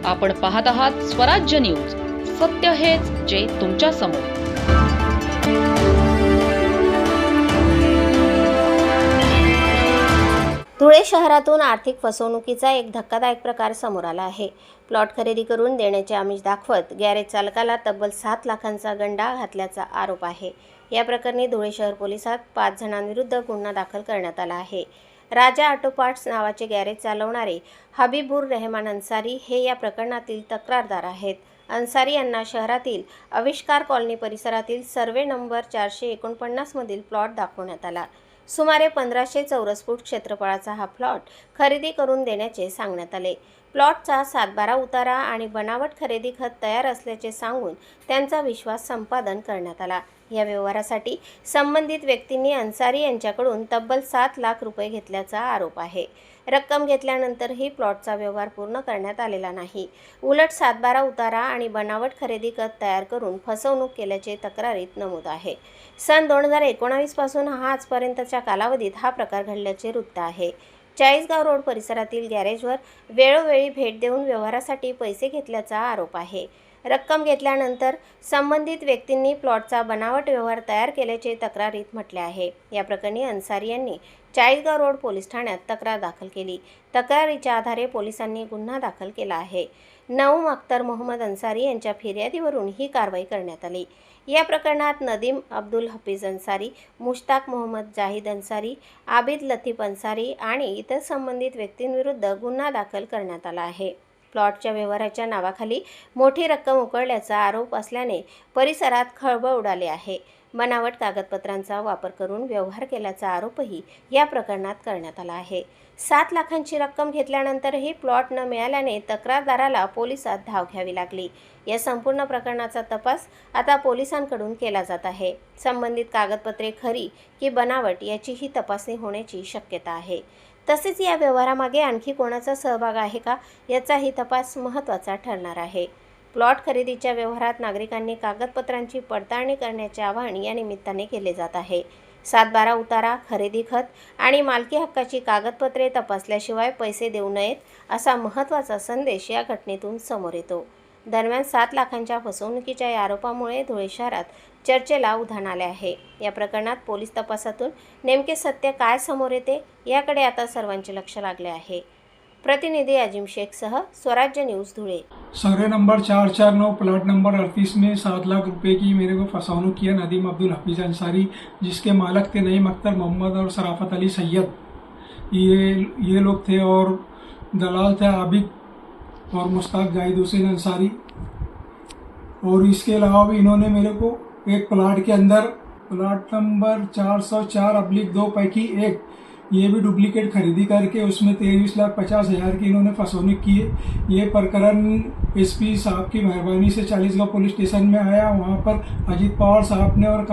आपण पाहत आहात स्वराज्य न्यूज. सत्य हेच जे तुमच्या समोर. धुळे शहरातून आर्थिक फसवणुकीचा एक धक्कादायक प्रकार समोर आला आहे. प्लॉट खरेदी करून देण्याचे आमिष दाखवत गॅरेज चालकाला तब्बल 7 लाखांचा गंडा घातल्याचा आरोप आहे. या प्रकरणी धुळे शहर पोलिसात 5 जणांविरुद्ध गुन्हा दाखल करण्यात आला आहे. राजा ऑटो पार्ट्स नावाचे गॅरेज चालवणारे हबीबुर रहमान अन्सारी हे या प्रकरणातील तक्रारदार आहेत. अन्सारी यांना शहरातील आविष्कार कॉलनी परिसरातील सर्वे नंबर 449 मधील प्लॉट दाखवण्यात आला. सुमारे 1500 चौरस फूट क्षेत्रफळाचा हा प्लॉट खरेदी करून देण्याचे सांगण्यात आले. प्लॉटचा 7/12 उतारा आणि बनावट खरेदी खत तयार असल्याचे सांगून त्यांचा विश्वास संपादन करण्यात आला. या व्यवहारासाठी संबंधित व्यक्तींनी अन्सारी यांच्याकडून तब्बल 7 लाख रुपये घेतल्याचा आरोप आहे. रक्कम घेतल्यानंतरही प्लॉटचा व्यवहार पूर्ण करण्यात आलेला नाही. उलट 7/12 उतारा आणि बनावट खरेदी खत तयार करून फसवणूक केल्याचे तक्रारीत नमूद आहे. सन 2019 पासून आजपर्यंतच्या कालावधीत हा प्रकार घडल्याचे वृत्त आहे. चाळीसगाव रोड परिसरातील गॅरेजवर वेळोवेळी भेट देऊन व्यवहारासाठी पैसे घेतल्याचा आरोप आहे. रक्कम घेतल्यानंतर संबंधित व्यक्तींनी प्लॉटचा बनावट व्यवहार तयार केल्याचे तक्रारीत म्हटले आहे. या प्रकरणी अन्सारी यांनी चाळीसगाव रोड पोलीस ठाण्यात तक्रार दाखल केली. तक्रारीच्या आधारे पोलिसांनी गुन्हा दाखल केला आहे. नऊम अख्तर मोहम्मद अन्सारी यांच्या फिर्यादीवरून ही कारवाई करण्यात आली. या प्रकरणात नदीम अब्दुल हफीज अन्सारी, मुश्ताक मोहम्मद जाहिद अन्सारी, आबिद लतीफ अन्सारी आणि इतर संबंधित व्यक्तींविरुद्ध गुन्हा दाखल करण्यात आला आहे. प्लॉटच्या व्यवहाराच्या नावाखाली मोठी रक्कम उकळल्याचा आरोप असल्याने परिसरात खळबळ उडाली आहे. बनावट कागदपत्रांचा वापर करून व्यवहार केल्याचा आरोपही या प्रकरणात करण्यात आला आहे. 7 लाखांची रक्कम घेतल्यानंतरही प्लॉट न मिळाल्याने तक्रारदाराला पोलिसात धाव घ्यावी लागली. या संपूर्ण प्रकरणाचा तपास आता पोलिसांकडून केला जात आहे. संबंधित कागदपत्रे खरी की बनावट याचीही तपासणी होण्याची शक्यता आहे. तसेच या व्यवहारामागे आणखी कोणाचा सहभाग आहे का याचाही तपास महत्त्वाचा ठरणार आहे. प्लॉट खरेदीच्या व्यवहारात नागरिकांनी कागदपत्रांची पडताळणी करण्याचे आवाहन या निमित्ताने केले जात आहे. 7/12 उतारा, खरेदी खत आणि मालकी हक्काची कागदपत्रे तपासल्याशिवाय पैसे देऊ नयेत असा महत्त्वाचा संदेश या घटनेतून समोर येतो. दरम्यान 7 लाखांच्या फसवणुकीच्या या आरोपामुळे धुळे शहरात चर्चेला उधाण आले आहे. या प्रकरणात पोलीस तपासातून नेमके सत्य काय समोर येते याकडे आता सर्वांचे लक्ष लागले आहे. प्रतिनिधी अजीम शेखसह स्वराज्य news Dhule. Survey number 449 plot number 38 में 7 लाख रुपए की मेरे को फसावनूक किया नदीम अब्दुल हफीज अन्सारी, जिसके मालक थे नईम अख्तर मोहम्मद और सराफत अली सैयद. ये लोग थे और दलाल थे आबिद और मुश्ताक जाहिद हुसैन अन्सारी. और इसके अलावा भी इन्होंने मेरे को एक प्लाट के अंदर प्लाट नंबर 404/2 पैकी एक ये भी डुप्लीकेट खरीदी करके उसमें 23,50,000 की इन्होंने फसवणूक की है. ये प्रकरण एसपी साहब की मेहरबानी से चालीसगांव पुलिस स्टेशन में आया. वहाँ पर अजीत पवार साहब ने और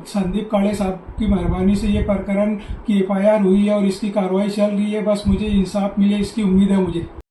संदीप काले साहब की मेहरबानी से ये प्रकरण की FIR हुई है और इसकी कार्रवाई चल रही है. बस मुझे इंसाफ मिले इसकी उम्मीद है मुझे.